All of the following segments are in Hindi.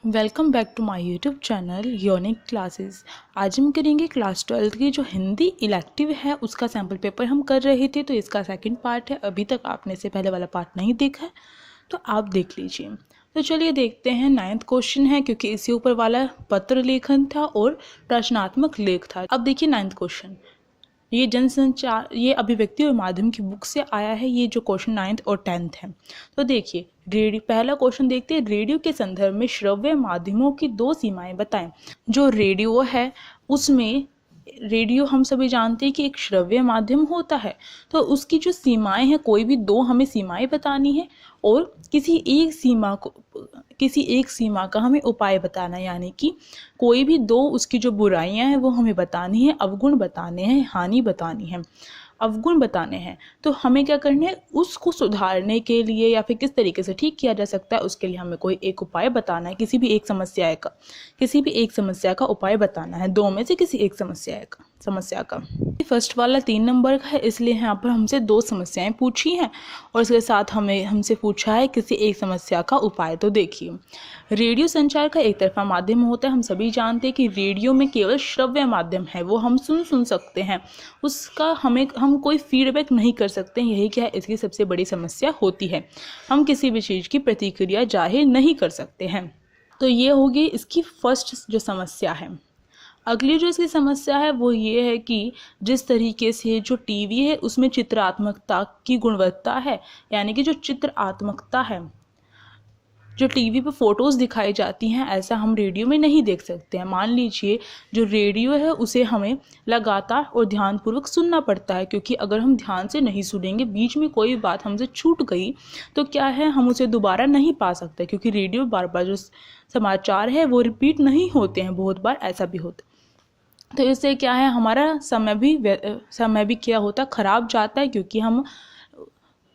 Welcome back to my YouTube channel unique classes. आज हम करेंगे क्लास 12 की जो हिंदी इलेक्टिव है उसका सैम्पल पेपर हम कर रहे थे, तो इसका सेकंड पार्ट है। अभी तक आपने से पहले वाला पार्ट नहीं देखा है तो आप देख लीजिए। तो चलिए देखते हैं। 9th क्वेश्चन है, क्योंकि इसी ऊपर वाला पत्र लेखन था और रचनात्मक लेख था। अब देखिए 9th क्वेश्चन, ये जनसंचार, ये अभिव्यक्ति और माध्यम की बुक से आया है। ये जो क्वेश्चन 9th और 10th है। तो देखिए रेडियो, पहला क्वेश्चन देखते हैं। रेडियो के संदर्भ में श्रव्य माध्यमों की दो सीमाएं बताएं। जो रेडियो है उसमें, रेडियो हम सभी जानते हैं कि एक श्रव्य माध्यम होता है, तो उसकी जो सीमाएं हैं, कोई भी दो हमें सीमाएं बतानी है और किसी एक सीमा का हमें उपाय बताना है। यानी कि कोई भी दो उसकी जो बुराइयां हैं वो हमें बतानी है, अवगुण बताने हैं, हानि बतानी है। अवगुण बताने हैं तो हमें क्या करना है, उसको सुधारने के लिए या फिर किस तरीके से ठीक किया जा सकता है उसके लिए हमें कोई एक उपाय बताना है। किसी भी एक समस्या का उपाय बताना है, दो में से किसी एक समस्या का। फर्स्ट वाला 3 नंबर का है, इसलिए यहाँ पर हमसे दो समस्याएं पूछी हैं और इसके साथ हमसे पूछा है किसी एक समस्या का उपाय। तो देखिए, रेडियो संचार का एक तरफा माध्यम होता है। हम सभी जानते हैं कि रेडियो में केवल श्रव्य माध्यम है, वो हम सुन सकते हैं, उसका हम कोई फीडबैक नहीं कर सकते। यही क्या है, इसकी सबसे बड़ी समस्या होती है। हम किसी भी चीज़ की प्रतिक्रिया जाहिर नहीं कर सकते हैं। तो ये होगी इसकी फर्स्ट जो समस्या है। अगली जो इसकी समस्या है वो ये है कि जिस तरीके से जो टीवी है उसमें चित्रात्मकता की गुणवत्ता है, यानी कि जो चित्रात्मकता है, जो टीवी पर फोटोज़ दिखाई जाती हैं, ऐसा हम रेडियो में नहीं देख सकते हैं। मान लीजिए जो रेडियो है उसे हमें लगातार और ध्यानपूर्वक सुनना पड़ता है, क्योंकि अगर हम ध्यान से नहीं सुनेंगे, बीच में कोई बात हमसे छूट गई तो क्या है, हम उसे दोबारा नहीं पा सकते, क्योंकि रेडियो बार बार जो समाचार है वो रिपीट नहीं होते हैं, बहुत बार ऐसा भी होता है। तो इससे क्या है, हमारा समय भी क्या होता है, खराब जाता है। क्योंकि हम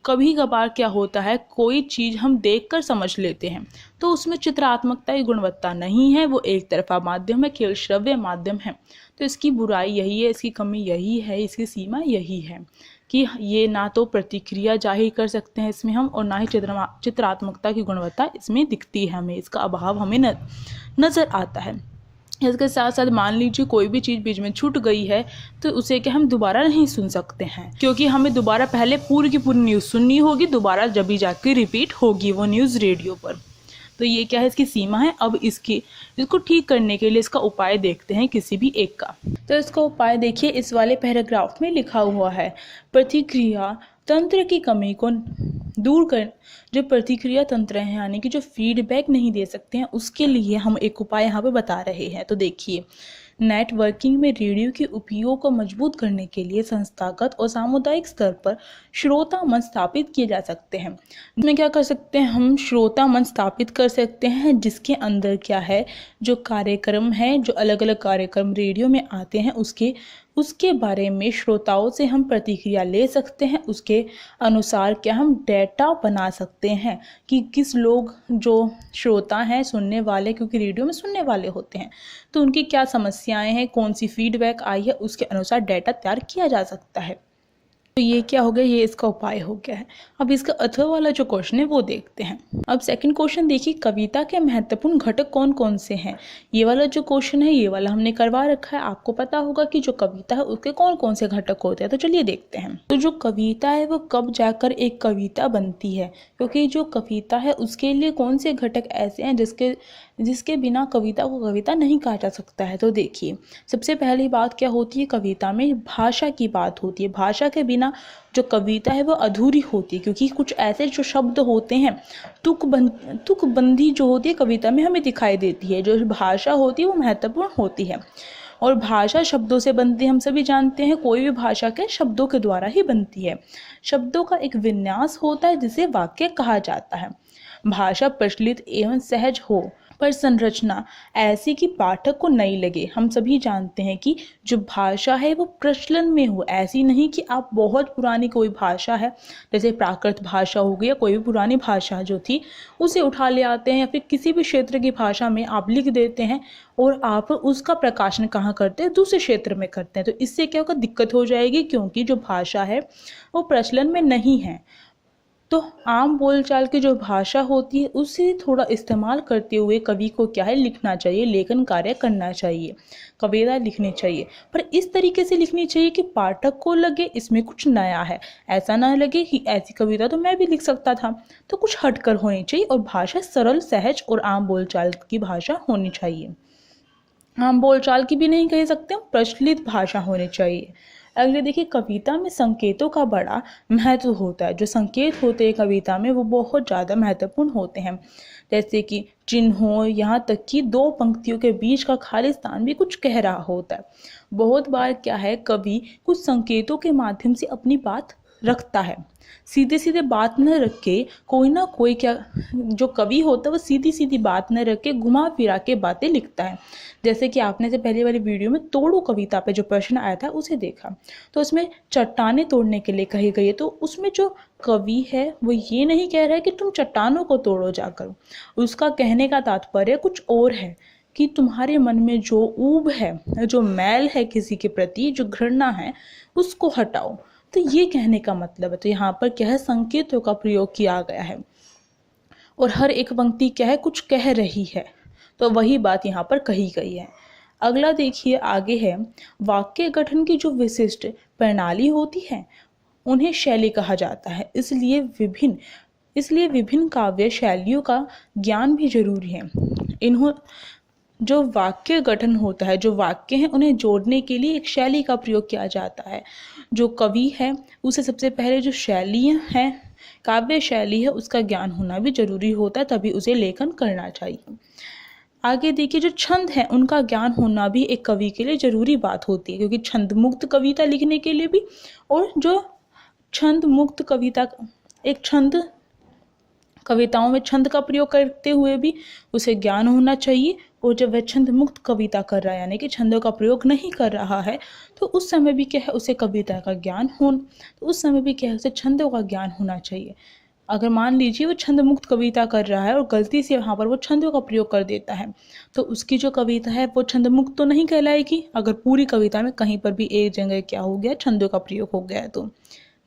कभी कभार क्या होता है, कोई चीज़ हम देखकर समझ लेते हैं तो उसमें चित्रात्मकता की गुणवत्ता नहीं है, वो एक तरफा माध्यम है, केवल श्रव्य माध्यम है। तो इसकी बुराई यही है, इसकी कमी यही है, इसकी सीमा यही है कि ये ना तो प्रतिक्रिया जाहिर कर सकते हैं इसमें हम, और ना ही चित्रात्मकता की गुणवत्ता इसमें दिखती है, हमें इसका अभाव हमें नज़र आता है। इसके साथ साथ मान लीजिए कोई भी चीज़ बीच में छूट गई है तो उसे क्या हम दोबारा नहीं सुन सकते हैं, क्योंकि हमें दोबारा पहले पूरी की पूरी न्यूज़ सुननी होगी, दोबारा जब भी जाकर रिपीट होगी वो न्यूज़ रेडियो पर। तो ये क्या है, इसकी सीमा है। अब इसको ठीक करने के लिए इसका उपाय देखते हैं किसी भी एक का। तो इसका उपाय देखिए, इस वाले पैराग्राफ में लिखा हुआ है। प्रतिक्रिया तंत्र की कमी को दूर कर, जो प्रतिक्रिया तंत्र है यानी कि जो फीडबैक नहीं दे सकते हैं, उसके लिए हम एक उपाय यहाँ पे बता रहे हैं। तो देखिए, नेटवर्किंग में रेडियो के उपयोग को मजबूत करने के लिए संस्थागत और सामुदायिक स्तर पर श्रोता मंच स्थापित किए जा सकते हैं। इसमें क्या कर सकते हैं, हम श्रोता मंच स्थापित कर सकते हैं, जिसके अंदर क्या है, जो कार्यक्रम है, जो अलग अलग कार्यक्रम रेडियो में आते हैं उसके बारे में श्रोताओं से हम प्रतिक्रिया ले सकते हैं। उसके अनुसार क्या हम डेटा बना सकते हैं कि किस लोग जो श्रोता हैं, सुनने वाले, क्योंकि रेडियो में सुनने वाले होते हैं, तो उनकी क्या समस्याएं हैं, कौन सी फीडबैक आई है, उसके अनुसार डेटा तैयार किया जा सकता है। तो ये क्या हो गया, ये इसका उपाय हो गया है। अब इसका अथवा वाला जो क्वेश्चन है वो देखते हैं। अब सेकंड क्वेश्चन देखिए, कविता के महत्वपूर्ण घटक कौन कौन से हैं। ये वाला जो क्वेश्चन है, ये वाला हमने करवा रखा है। आपको पता होगा कि जो कविता है उसके कौन कौन से घटक होते हैं। तो चलिए देखते हैं। तो जो कविता है वो कब जाकर एक कविता बनती है, क्योंकि जो कविता है उसके लिए कौन से घटक ऐसे हैं जिसके बिना कविता को कविता नहीं कहा जा सकता है। तो देखिए, सबसे पहली बात क्या होती है, कविता में भाषा की बात होती है। भाषा के बिना जो कविता है वो अधूरी होती है, क्योंकि कुछ ऐसे जो शब्द होते हैं, तुकबंदी जो होती है कविता में हमें दिखाई देती है। जो भाषा होती है वो महत्वपूर्ण होती है, और भाषा शब्दों से बनती है। हम सभी जानते हैं कोई भी भाषा के शब्दों के द्वारा ही बनती है। शब्दों का एक विन्यास होता है जिसे वाक्य कहा जाता है। भाषा प्रचलित एवं सहज हो, पर संरचना ऐसी कि पाठक को नई लगे। हम सभी जानते हैं कि जो भाषा है वो प्रचलन में हो, ऐसी नहीं कि आप बहुत पुरानी कोई भाषा है, जैसे प्राकृत भाषा हो गई या कोई भी पुरानी भाषा जो थी उसे उठा ले आते हैं, या फिर किसी भी क्षेत्र की भाषा में आप लिख देते हैं और आप उसका प्रकाशन कहाँ करते हैं, दूसरे क्षेत्र में करते हैं। तो इससे क्या होगा, दिक्कत हो जाएगी, क्योंकि जो भाषा है वो प्रचलन में नहीं है। तो आम बोलचाल की जो भाषा होती है उसे थोड़ा इस्तेमाल करते हुए कवि को क्या है लिखना चाहिए, लेखन कार्य करना चाहिए, कविता लिखनी चाहिए। पर इस तरीके से लिखनी चाहिए कि पाठक को लगे इसमें कुछ नया है, ऐसा ना लगे कि ऐसी कविता तो मैं भी लिख सकता था। तो कुछ हटकर होनी चाहिए और भाषा सरल, सहज और आम बोलचाल की भाषा होनी चाहिए। आम बोलचाल की भी नहीं कह सकते हम, प्रचलित भाषा होनी चाहिए। अगले देखिए, कविता में संकेतों का बड़ा महत्व होता है। जो संकेत होते हैं कविता में वो बहुत ज़्यादा महत्वपूर्ण होते हैं, जैसे कि चिन्हों, यहाँ तक कि दो पंक्तियों के बीच का खाली स्थान भी कुछ कह रहा होता है। बहुत बार क्या है, कवि कुछ संकेतों के माध्यम से अपनी बात रखता है। सीधे सीधे बात न रख के कोई ना कोई क्या, जो कवि होता है वो सीधी सीधी बात न रख के घुमा फिरा के बातें लिखता है। जैसे कि आपने से पहले वाली वीडियो में तोड़ो कविता पे जो प्रश्न आया था उसे देखा, तो उसमें चट्टानें तोड़ने के लिए कही गई है। तो उसमें जो कवि है वो ये नहीं कह रहा है कि तुम चट्टानों को तोड़ो जाकर, उसका कहने का तात्पर्य कुछ और है कि तुम्हारे मन में जो ऊब है, जो मैल है किसी के प्रति, जो घृणा है, उसको हटाओ। तो ये कहने का मतलब है। तो यहाँ पर क्या है, संकेतों का प्रयोग किया गया है और हर एक पंक्ति क्या है, कुछ कह रही है। तो वही बात यहाँ पर कही गई है। अगला देखिए, आगे है, वाक्य गठन की जो विशिष्ट प्रणाली होती है उन्हें शैली कहा जाता है। इसलिए विभिन्न काव्य शैलियों का ज्ञान भी जरूरी है। इन्हों जो वाक्य गठन होता है, जो वाक्य हैं उन्हें जोड़ने के लिए एक शैली का प्रयोग किया जाता है। जो कवि है उसे सबसे पहले जो शैलियाँ हैं, काव्य शैली है, उसका ज्ञान होना भी जरूरी होता है, तभी उसे लेखन करना चाहिए। आगे देखिए, जो छंद है उनका ज्ञान होना भी एक कवि के लिए जरूरी बात होती है, क्योंकि छंद मुक्त कविता लिखने के लिए भी, और जो छंद मुक्त कविता, एक छंद कविताओं में छंद का प्रयोग करते हुए भी उसे ज्ञान होना चाहिए। और जब वह छंद मुक्त कविता कर रहा है, यानी कि छंदों का प्रयोग नहीं कर रहा है, तो उस समय भी क्या है, उसे कविता का ज्ञान हो, तो उस समय भी क्या है, उसे छंदों का ज्ञान होना चाहिए। अगर मान लीजिए वो छंद मुक्त कविता कर रहा है और गलती से वहाँ पर वो छंदों का प्रयोग कर देता है, तो उसकी जो कविता है वो छंद मुक्त तो नहीं कहलाएगी। अगर पूरी कविता में कहीं पर भी एक जगह क्या हो गया, छंदों का प्रयोग हो गया है, तो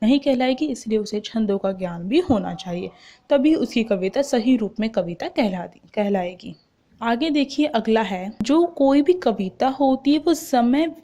नहीं कहलाएगी। इसलिए उसे छंदों का ज्ञान भी होना चाहिए, तभी उसकी कविता सही रूप में कविता कहलाएगी। आगे देखिए, अगला है, जो कोई भी कविता होती है वो समय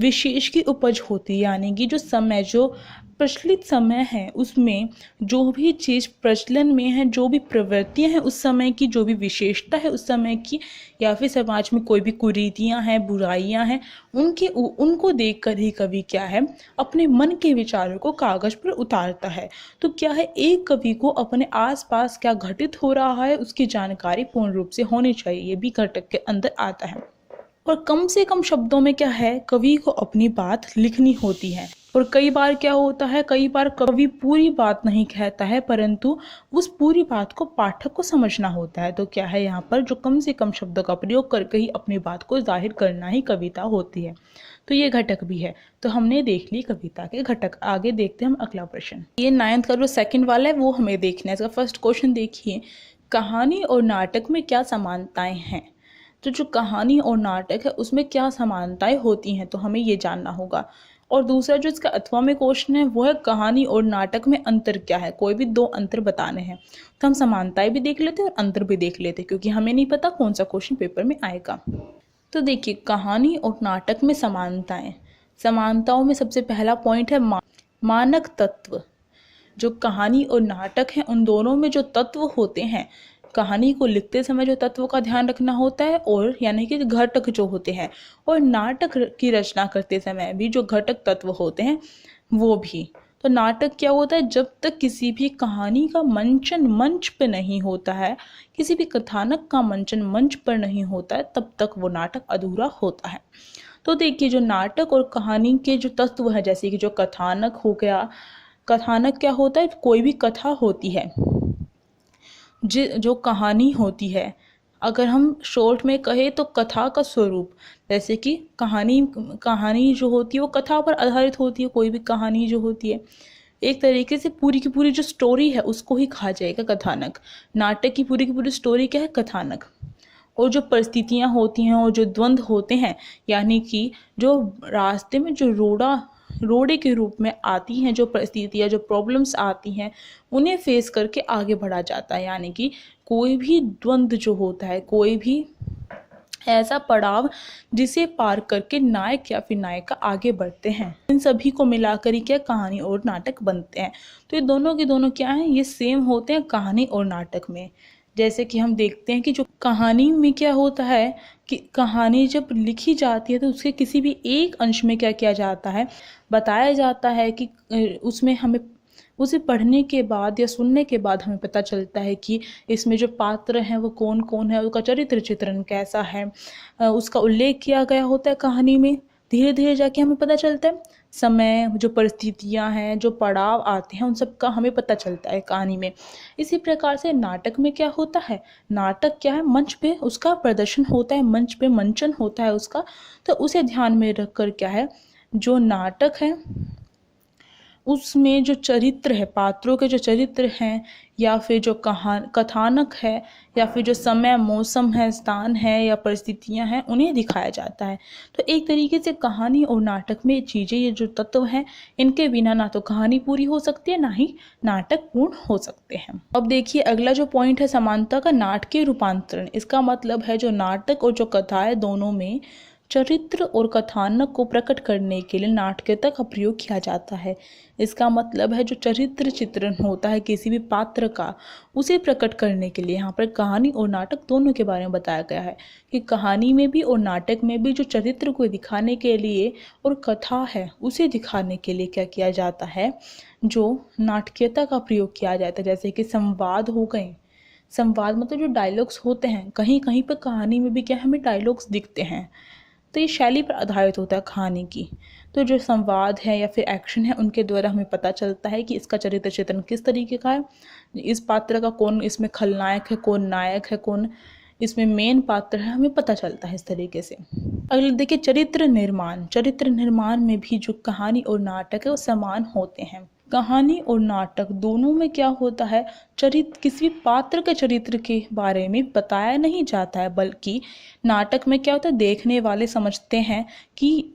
विशेष की उपज होती है, यानी कि जो समय, जो प्रचलित समय है उसमें जो भी चीज़ प्रचलन में है, जो भी प्रवृत्तियां हैं उस समय की, जो भी विशेषता है उस समय की, या फिर समाज में कोई भी कुरीतियां हैं, बुराइयां हैं, उनको देखकर ही कवि क्या है, अपने मन के विचारों को कागज पर उतारता है। तो क्या है, एक कवि को अपने आसपास क्या घटित हो रहा है उसकी जानकारी पूर्ण रूप से होनी चाहिए, ये भी घटक के अंदर आता है। और कम से कम शब्दों में क्या है, कवि को अपनी बात लिखनी होती है। और कई बार क्या होता है, कई बार कवि पूरी बात नहीं कहता है, परंतु उस पूरी बात को पाठक को समझना होता है। तो क्या है, यहाँ पर जो कम से कम शब्दों का प्रयोग करके ही अपनी बात को जाहिर करना ही कविता होती है। तो ये घटक भी है। तो हमने देख ली कविता के घटक। आगे देखते हैं हम अगला प्रश्न। ये 9th का जो सेकंड वाला है वो हमें देखना है। इसका फर्स्ट क्वेश्चन देखिए, कहानी और नाटक में क्या समानताएं हैं। तो जो कहानी और नाटक है उसमें क्या समानताएं होती हैं, तो हमें ये जानना होगा। और दूसरा जो इसका अथवा में क्वेश्चन है वो है, कहानी और नाटक में अंतर क्या है। कोई भी दो अंतर बताने हैं, तो हम समानताएं भी देख लेते हैं और अंतर भी देख लेते हैं, क्योंकि हमें नहीं पता कौन सा क्वेश्चन पेपर में आएगा। तो देखिए, कहानी और नाटक में समानताओं में सबसे पहला पॉइंट है मानक तत्व। जो कहानी और नाटक है उन दोनों में जो तत्व होते हैं, कहानी को लिखते समय जो तत्वों का ध्यान रखना होता है, और यानी कि घटक जो होते हैं, और नाटक की रचना करते समय भी जो घटक तत्व होते हैं वो भी। तो नाटक क्या होता है, जब तक किसी भी कहानी का मंचन मंच पर नहीं होता है, किसी भी कथानक का मंचन मंच पर नहीं होता है, तब तक वो नाटक अधूरा होता है। तो देखिए, जो नाटक और कहानी के जो तत्व है, जैसे कि जो कथानक हो गया, कथानक क्या होता है, कोई भी कथा होती है, जो कहानी होती है, अगर हम शॉर्ट में कहें तो कथा का स्वरूप, जैसे कि कहानी जो होती है वो कथा पर आधारित होती है। कोई भी कहानी जो होती है एक तरीके से पूरी की पूरी जो स्टोरी है उसको ही कहा जाएगा कथानक। नाटक की पूरी स्टोरी क्या है, कथानक। और जो परिस्थितियां होती हैं और जो द्वंद्व होते हैं, यानी कि जो रास्ते में जो रोड़ा रोड़े के रूप में आती हैं, जो परिस्थितियाँ, जो प्रॉब्लम्स आती हैं, उन्हें फेस करके आगे बढ़ा जाता है। यानी कि कोई भी द्वंद्व जो होता है, कोई भी ऐसा पड़ाव जिसे पार करके नायक या फिर नायिका आगे बढ़ते हैं, इन सभी को मिलाकर ही क्या कहानी और नाटक बनते हैं। तो ये दोनों के दोनों क्या हैं, ये सेम होते हैं कहानी और नाटक में। जैसे कि हम देखते हैं कि जो कहानी में क्या होता है कि कहानी जब लिखी जाती है तो उसके किसी भी एक अंश में क्या किया जाता है, बताया जाता है कि उसमें हमें उसे पढ़ने के बाद या सुनने के बाद हमें पता चलता है कि इसमें जो पात्र हैं वो कौन कौन है, उसका चरित्र चित्रण कैसा है, उसका उल्लेख किया गया होता है कहानी में। धीरे धीरे जाके हमें पता चलता है समय, जो परिस्थितियां हैं, जो पड़ाव आते हैं, उन सब का हमें पता चलता है कहानी में। इसी प्रकार से नाटक में क्या होता है, नाटक क्या है, मंच पे उसका प्रदर्शन होता है, मंच पे मंचन होता है उसका। तो उसे ध्यान में रखकर क्या है, जो नाटक है उसमें जो चरित्र है, पात्रों के जो चरित्र हैं, या फिर जो कथानक है, या फिर जो समय, मौसम है, स्थान है या परिस्थितियां हैं, उन्हें दिखाया जाता है। तो एक तरीके से कहानी और नाटक में ये चीज़ें, ये जो तत्व हैं, इनके बिना ना तो कहानी पूरी हो सकती है, ना ही नाटक पूर्ण हो सकते हैं। अब देखिए अगला जो पॉइंट है, समानता का नाटकीय रूपांतरण। इसका मतलब है जो नाटक और जो कथा है, दोनों में चरित्र और कथानक को प्रकट करने के लिए नाटकीयता का प्रयोग किया जाता है। इसका मतलब है जो चरित्र चित्रण होता है किसी भी पात्र का, उसे प्रकट करने के लिए यहाँ पर कहानी और नाटक दोनों के बारे में बताया गया है कि कहानी में भी और नाटक में भी जो चरित्र को दिखाने के लिए और कथा है उसे दिखाने के लिए क्या किया जाता है, जो नाटकीयता का प्रयोग किया जाता है। जैसे कि संवाद हो गए, संवाद मतलब जो डायलॉग्स होते हैं, कहीं कहीं पर कहानी में भी क्या हमें डायलॉग्स दिखते हैं, तो ये शैली पर आधारित होता है कहानी की। तो जो संवाद है या फिर एक्शन है, उनके द्वारा हमें पता चलता है कि इसका चरित्र चित्रण किस तरीके का है, इस पात्र का कौन इसमें खलनायक है, कौन नायक है, कौन इसमें मेन पात्र है, हमें पता चलता है इस तरीके से। अगले देखिए चरित्र निर्माण। चरित्र निर्माण में भी जो कहानी और नाटक है वो समान होते हैं। कहानी और नाटक दोनों में क्या होता है, चरित्र, किसी भी पात्र के चरित्र के बारे में बताया नहीं जाता है, बल्कि नाटक में क्या होता है, देखने वाले समझते हैं कि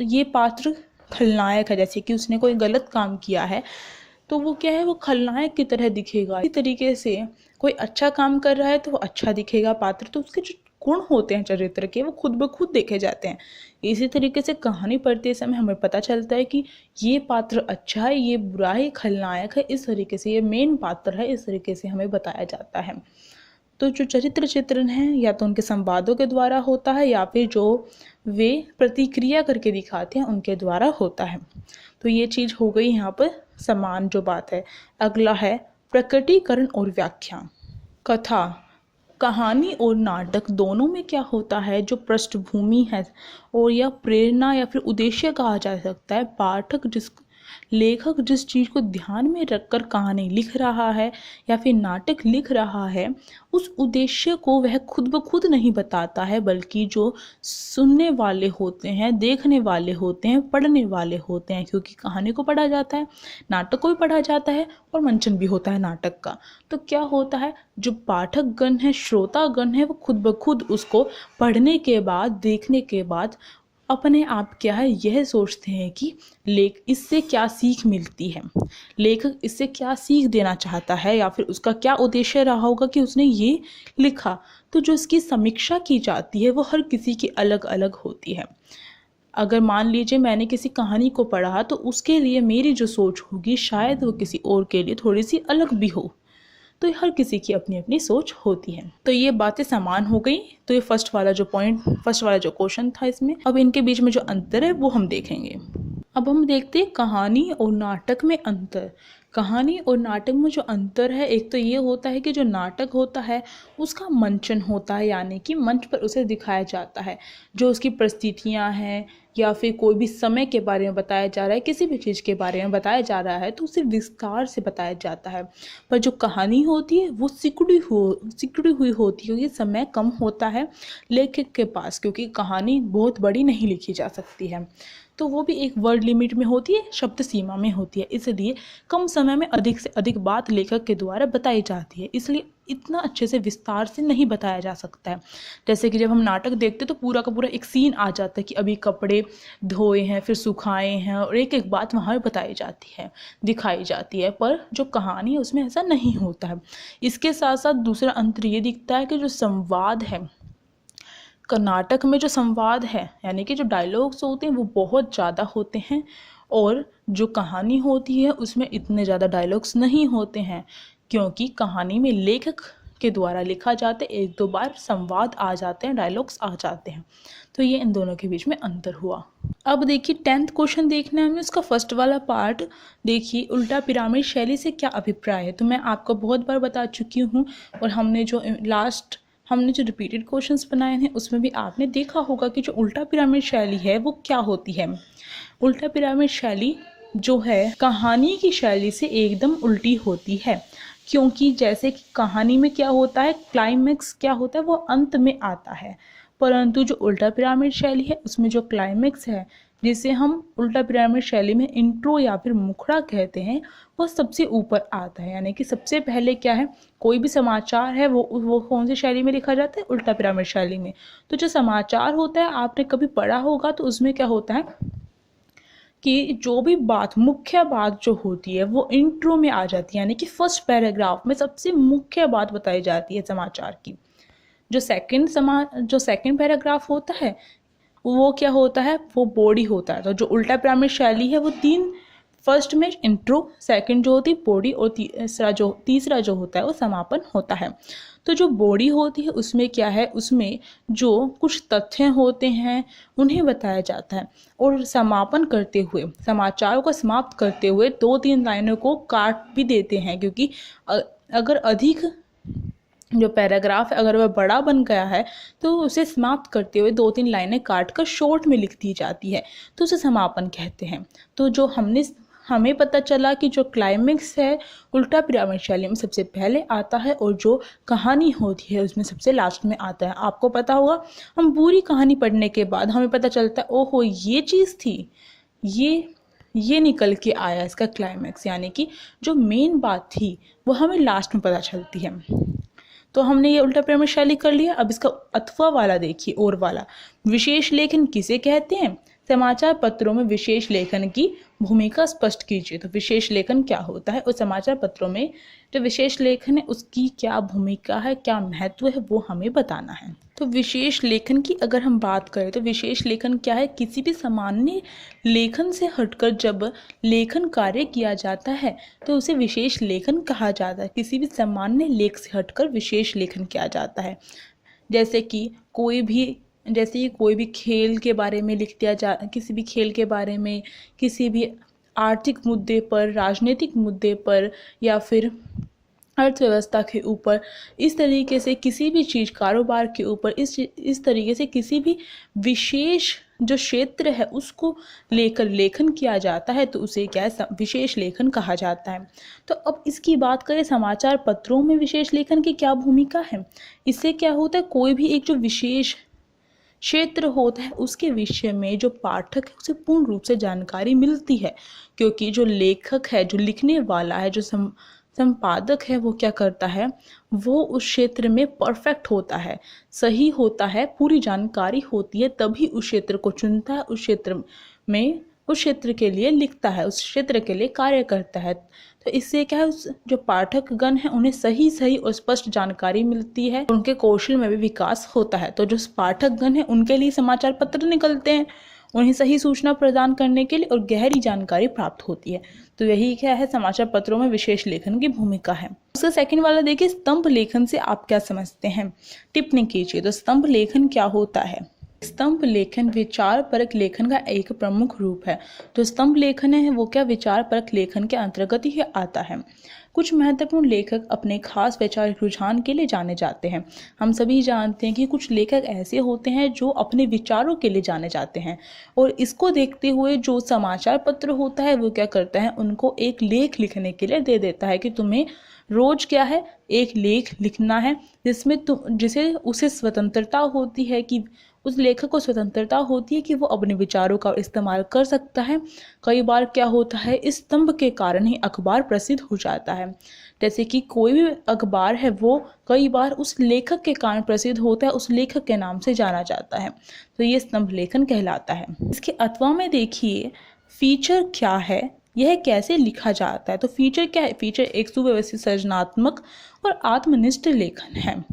ये पात्र खलनायक है। जैसे कि उसने कोई गलत काम किया है तो वो क्या है, वो खलनायक की तरह दिखेगा। इसी तरीके से कोई अच्छा काम कर रहा है तो वो अच्छा दिखेगा पात्र, तो उसके जो गुण होते हैं चरित्र के, वो खुद ब खुद देखे जाते हैं। इसी तरीके से कहानी पढ़ते समय हमें पता चलता है कि ये पात्र अच्छा है, ये बुरा है, खलनायक है, इस तरीके से ये मेन पात्र है, इस तरीके से हमें बताया जाता है। तो जो चरित्र चित्रण है या तो उनके संवादों के द्वारा होता है या फिर जो वे प्रतिक्रिया करके दिखाते हैं उनके द्वारा होता है। तो ये चीज़ हो गई यहाँ पर समान जो बात है। अगला है प्रकटीकरण और व्याख्या। कथा, कहानी और नाटक दोनों में क्या होता है, जो पृष्ठभूमि है और या प्रेरणा या फिर उद्देश्य कहा जा सकता है, पाठक लेखक जिस चीज़ को ध्यान में रखकर कहानी लिख रहा है या फिर नाटक लिख रहा है, उस उद्देश्य को वह खुद ब खुद नहीं बताता है, बल्कि जो सुनने वाले होते हैं, देखने वाले होते हैं, पढ़ने वाले होते हैं। क्योंकि कहानी को पढ़ा जाता है, नाटक को भी पढ़ा जाता है और मंचन भी होता है नाटक का। तो क्या होता है, जो पाठक गण है, श्रोता गण है, वो खुद ब खुद उसको पढ़ने के बाद, देखने के बाद अपने आप क्या है, यह सोचते हैं कि इससे क्या सीख मिलती है, लेखक इससे क्या सीख देना चाहता है, या फिर उसका क्या उद्देश्य रहा होगा कि उसने ये लिखा। तो जो इसकी समीक्षा की जाती है वो हर किसी की अलग अलग होती है। अगर मान लीजिए मैंने किसी कहानी को पढ़ा तो उसके लिए मेरी जो सोच होगी शायद वो किसी और के लिए थोड़ी सी अलग भी हो। तो हर किसी की अपनी अपनी सोच होती है। तो ये बातें समान हो गई। तो ये फर्स्ट वाला जो क्वेश्चन था इसमें। अब इनके बीच में जो अंतर है वो हम देखेंगे। अब हम देखते हैं कहानी और नाटक में अंतर। कहानी और नाटक में जो अंतर है, एक तो ये होता है कि जो नाटक होता है उसका मंचन होता है, यानी कि मंच पर उसे दिखाया जाता है। जो उसकी परिस्थितियाँ हैं या फिर कोई भी समय के बारे में बताया जा रहा है, किसी भी चीज़ के बारे में बताया जा रहा है, तो उसे विस्तार से बताया जाता है। पर जो कहानी होती है वो सिकुड़ी हुई होती है, क्योंकि समय कम होता है लेखक के पास, क्योंकि कहानी बहुत बड़ी नहीं लिखी जा सकती है। तो वो भी एक वर्ड लिमिट में होती है, शब्द सीमा में होती है, इसलिए कम समय में अधिक से अधिक बात लेखक के द्वारा बताई जाती है, इसलिए इतना अच्छे से विस्तार से नहीं बताया जा सकता है। जैसे कि जब हम नाटक देखते तो पूरा का पूरा एक सीन आ जाता है कि अभी कपड़े धोए हैं, फिर सुखाए हैं, और एक एक बात वहाँ बताई जाती है, दिखाई जाती है, पर जो कहानी है उसमें ऐसा नहीं होता है। इसके साथ साथ दूसरा अंतर ये दिखता है कि जो संवाद है कर्नाटक में, जो संवाद है यानी कि जो डायलॉग्स होते हैं वो बहुत ज़्यादा होते हैं, और जो कहानी होती है उसमें इतने ज़्यादा डायलॉग्स नहीं होते हैं, क्योंकि कहानी में लेखक के द्वारा लिखा जाता है, एक दो बार संवाद आ जाते हैं, डायलॉग्स आ जाते हैं। तो ये इन दोनों के बीच में अंतर हुआ। अब देखिए 10th क्वेश्चन देखना है हमें, उसका फर्स्ट वाला पार्ट देखिए, उल्टा पिरामिड शैली से क्या अभिप्राय है। तो मैं आपको बहुत बार बता चुकी हूँ, और हमने जो रिपीटेड क्वेश्चंस बनाए हैं उसमें भी आपने देखा होगा कि जो उल्टा पिरामिड शैली है वो क्या होती है। उल्टा पिरामिड शैली जो है कहानी की शैली से एकदम उल्टी होती है, क्योंकि जैसे कि कहानी में क्या होता है, क्लाइमेक्स क्या होता है वो अंत में आता है, परंतु जो उल्टा पिरामिड शैली है उसमें जो क्लाइमेक्स है, जिसे हम उल्टा पिरामिड शैली में इंट्रो या फिर मुखड़ा कहते हैं, वो सबसे ऊपर आता है। यानी कि सबसे पहले क्या है, कोई भी समाचार है वो कौन सी शैली में लिखा जाता है, उल्टा पिरामिड शैली में। तो जो समाचार होता है आपने कभी पढ़ा होगा, तो उसमें क्या होता है कि जो भी बात, मुख्य बात जो होती है वो इंट्रो में आ जाती है, यानी कि फर्स्ट पैराग्राफ में सबसे मुख्य बात बताई जाती है समाचार की। जो सेकंड पैराग्राफ होता है वो क्या होता है, वो बॉडी होता है। तो जो उल्टा पिरामिड शैली है वो तीन, फर्स्ट में इंट्रो, सेकंड जो होती है बॉडी, और तीसरा जो होता है वो समापन होता है। तो जो बॉडी होती है उसमें क्या है, उसमें जो कुछ तथ्य होते हैं उन्हें बताया जाता है, और समापन करते हुए, समाचारों को समाप्त करते हुए 2-3 लाइनों को काट भी देते हैं, क्योंकि अगर अधिक जो पैराग्राफ है अगर वह बड़ा बन गया है तो उसे समाप्त करते हुए 2-3 लाइनें काट कर शॉर्ट में लिख दी जाती है, तो उसे समापन कहते हैं। तो जो हमें पता चला कि जो क्लाइमेक्स है उल्टा पिरामिड शैली में सबसे पहले आता है, और जो कहानी होती है उसमें सबसे लास्ट में आता है। आपको पता होगा, हम पूरी कहानी पढ़ने के बाद हमें पता चलता है ओहो ये चीज़ थी, ये निकल के आया इसका क्लाइमेक्स, यानी कि जो मेन बात थी वो हमें लास्ट में पता चलती है। तो हमने ये उल्टा पिरामिड शैली कर लिया। अब इसका अथवा वाला देखिए, और वाला, विशेष लेखन किसे कहते हैं, समाचार पत्रों में विशेष लेखन की भूमिका स्पष्ट कीजिए। तो विशेष लेखन क्या होता है और समाचार पत्रों में जो विशेष लेखन है उसकी क्या भूमिका है, क्या महत्व है, वो हमें बताना है। तो विशेष लेखन की अगर हम बात करें तो विशेष लेखन क्या है, किसी भी सामान्य लेखन से हटकर जब लेखन कार्य किया जाता है तो उसे विशेष लेखन कहा जाता है। किसी भी सामान्य लेख से हटकर विशेष लेखन किया जाता है। जैसे कि कोई भी खेल के बारे में लिख दिया जा, किसी भी खेल के बारे में, किसी भी आर्थिक मुद्दे पर, राजनीतिक मुद्दे पर, या फिर अर्थव्यवस्था के ऊपर, इस तरीके से किसी भी चीज़, कारोबार के ऊपर, इस तरीके से किसी भी विशेष जो क्षेत्र है उसको लेकर लेखन किया जाता है तो उसे क्या है, विशेष लेखन कहा जाता है। तो अब इसकी बात करें समाचार पत्रों में विशेष लेखन की क्या भूमिका है। इससे क्या होता है, कोई भी एक जो विशेष क्षेत्र होता है उसके विषय में जो पाठक है उसे पूर्ण रूप से जानकारी मिलती है, क्योंकि जो लेखक है, जो लिखने वाला है, जो संपादक है, वो क्या करता है, वो उस क्षेत्र में परफेक्ट होता है, सही होता है, पूरी जानकारी होती है, तभी उस क्षेत्र को चुनता है, उस क्षेत्र के लिए लिखता है, उस क्षेत्र के लिए कार्य करता है। तो इससे क्या है, जो पाठकगण है उन्हें सही और स्पष्ट जानकारी मिलती है, उनके कौशल में भी विकास होता है। तो जो पाठकगण है उनके लिए समाचार पत्र निकलते हैं, उन्हें सही सूचना प्रदान करने के लिए और गहरी जानकारी प्राप्त होती है। तो यही क्या है, समाचार पत्रों में विशेष लेखन की भूमिका है। उसका सेकंड वाला देखिए, स्तंभ लेखन से आप क्या समझते हैं, टिप्पणी कीजिए। तो स्तंभ लेखन क्या होता है। स्तंभ लेखन विचार परक लेखन का एक प्रमुख रूप है। जो स्तंभ लेखन है वो क्या, विचार परक लेखन के अंतर्गत ही आता है। कुछ महत्वपूर्ण लेखक अपने खास वैचारिक रुझान के लिए जाने जाते हैं। हम सभी जानते हैं कि कुछ लेखक ऐसे होते हैं जो अपने विचारों के लिए जाने जाते हैं, और इसको देखते हुए जो समाचार पत्र होता है वो क्या करता है, उनको एक लेख लिखने के लिए दे देता है कि तुम्हें रोज क्या है, एक लेख लिखना है जिसमें जिसे उसे स्वतंत्रता होती है कि उस लेखक को स्वतंत्रता होती है कि वो अपने विचारों का इस्तेमाल कर सकता है। कई बार क्या होता है, इस स्तंभ के कारण ही अखबार प्रसिद्ध हो जाता है। जैसे कि कोई भी अखबार है वो कई बार उस लेखक के कारण प्रसिद्ध होता है, उस लेखक के नाम से जाना जाता है, तो ये स्तंभ लेखन कहलाता है। इसके अथवा में देखिए फीचर क्या है, यह कैसे लिखा जाता है। तो फीचर क्या है? फीचर एक सुव्यवस्थित, सृजनात्मक और आत्मनिष्ठ लेखन है।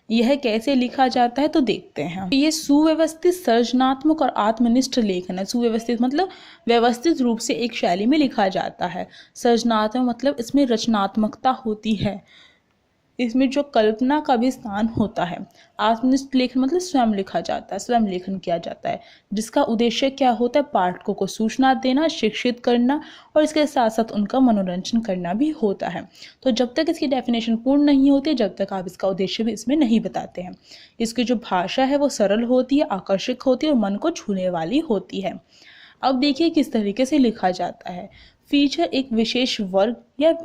यह कैसे लिखा जाता है तो देखते हैं। ये सुव्यवस्थित, सृजनात्मक और आत्मनिष्ठ लेखन है। सुव्यवस्थित मतलब व्यवस्थित रूप से एक शैली में लिखा जाता है। सृजनात्मक मतलब इसमें रचनात्मकता होती है, इसमें जो कल्पना का भी स्थान होता है। आत्मनिष्ठ लेखन मतलब स्वयं लिखा जाता है, स्वयं लेखन किया जाता है, जिसका उद्देश्य क्या होता है? पाठकों को सूचना देना, शिक्षित करना और इसके साथ साथ उनका मनोरंजन करना भी होता है। तो जब तक इसकी डेफिनेशन पूर्ण नहीं होती, जब तक आप इसका उद्देश्य भी इसमें नहीं बताते हैं। इसकी जो भाषा है वो सरल होती है, आकर्षक होती है और मन को छूने वाली होती है। अब देखिए किस तरीके से लिखा जाता है। फीचर एक विशेष वर्ग या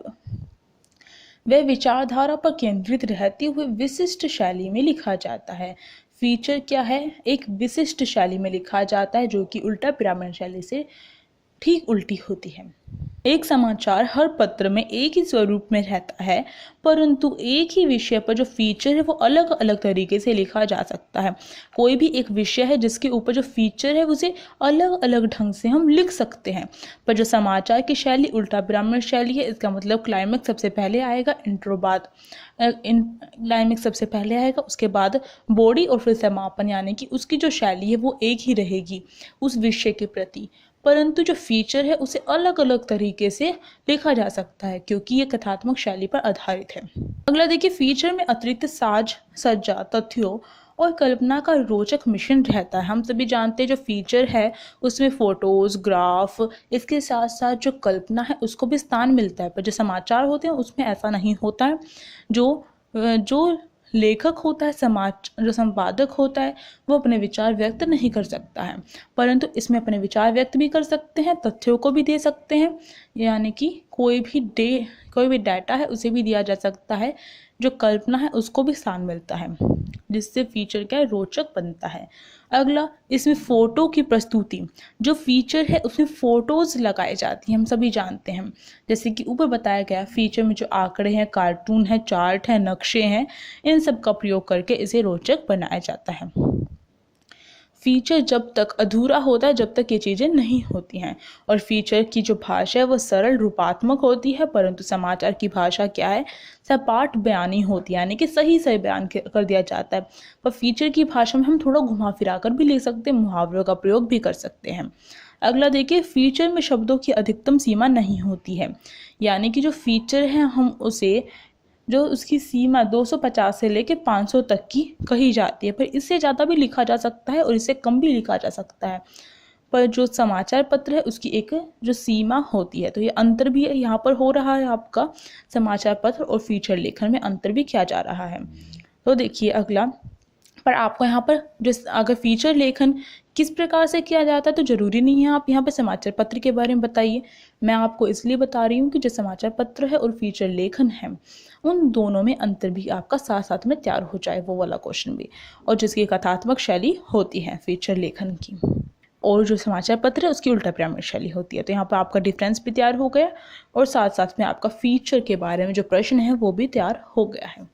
वह विचारधारा पर केंद्रित रहते हुए विशिष्ट शैली में लिखा जाता है। फीचर क्या है? एक विशिष्ट शैली में लिखा जाता है जो कि उल्टा पिरामिड शैली से ठीक उल्टी होती है। एक समाचार हर पत्र में एक ही स्वरूप में रहता है, परंतु एक ही विषय पर जो फीचर है वो अलग अलग तरीके से लिखा जा सकता है। कोई भी एक विषय है जिसके ऊपर जो फीचर है उसे अलग अलग ढंग से हम लिख सकते हैं। पर जो समाचार की शैली उल्टा पिरामिड शैली है, इसका मतलब क्लाइमेक्स सबसे पहले आएगा, इंट्रो बाद क्लाइमेक्स सबसे पहले आएगा, उसके बाद बॉडी और फिर समापन, यानी कि उसकी जो शैली है वो एक ही रहेगी उस विषय के प्रति, परंतु जो फीचर है उसे अलग अलग तरीके से लिखा जा सकता है क्योंकि ये कथात्मक शैली पर आधारित है। अगला देखिए, फीचर में अतिरिक्त साज सज्जा, तथ्यों और कल्पना का रोचक मिश्रण रहता है। हम सभी जानते हैं जो फीचर है उसमें फोटोज, ग्राफ, इसके साथ साथ जो कल्पना है उसको भी स्थान मिलता है, पर जो समाचार होते हैं उसमें ऐसा नहीं होता है। जो लेखक होता है, जो संपादक होता है, वो अपने विचार व्यक्त नहीं कर सकता है, परंतु इसमें अपने विचार व्यक्त भी कर सकते हैं, तथ्यों को भी दे सकते हैं, यानी कि कोई भी डाटा है उसे भी दिया जा सकता है, जो कल्पना है उसको भी स्थान मिलता है, जिससे फीचर क्या है? रोचक बनता है। अगला, इसमें फोटो की प्रस्तुति, जो फीचर है उसमें फोटोज लगाई जाती हैं, हम सभी जानते हैं। जैसे कि ऊपर बताया गया, फीचर में जो आंकड़े हैं, कार्टून है, चार्ट है, नक्शे हैं, इन सब का प्रयोग करके इसे रोचक बनाया जाता है। फीचर जब तक अधूरा होता है जब तक ये चीज़ें नहीं होती हैं, और फीचर की जो भाषा है वो सरल रूपात्मक होती है, परंतु समाचार की भाषा क्या है? सपाट बयानी होती है, यानी कि सही सही बयान कर दिया जाता है। पर फीचर की भाषा में हम थोड़ा घुमा फिरा कर भी लिख सकते हैं, मुहावरों का प्रयोग भी कर सकते हैं। अगला देखिए, फीचर में शब्दों की अधिकतम सीमा नहीं होती है, यानी कि जो फीचर है हम उसे जो उसकी सीमा 250 से लेकर 500 तक की कही जाती है, पर इससे ज़्यादा भी लिखा जा सकता है और इससे कम भी लिखा जा सकता है। पर जो समाचार पत्र है उसकी एक जो सीमा होती है, तो ये अंतर भी यहाँ पर हो रहा है, आपका समाचार पत्र और फीचर लेखन में अंतर भी किया जा रहा है। तो देखिए अगला, पर आपको यहाँ पर जो अगर फीचर लेखन किस प्रकार से किया जाता है तो ज़रूरी नहीं है आप यहाँ पर समाचार पत्र के बारे में बताइए। मैं आपको इसलिए बता रही हूँ कि जो समाचार पत्र है और फीचर लेखन है उन दोनों में अंतर भी आपका साथ साथ में तैयार हो जाए, वो वाला क्वेश्चन भी, और जिसकी कथात्मक शैली होती है फीचर लेखन की, और जो समाचार पत्र है उसकी उल्टा पिरामिड शैली होती है। तो यहाँ पर आपका डिफरेंस भी तैयार हो गया और साथ साथ में आपका फीचर के बारे में जो प्रश्न है वो भी तैयार हो गया है।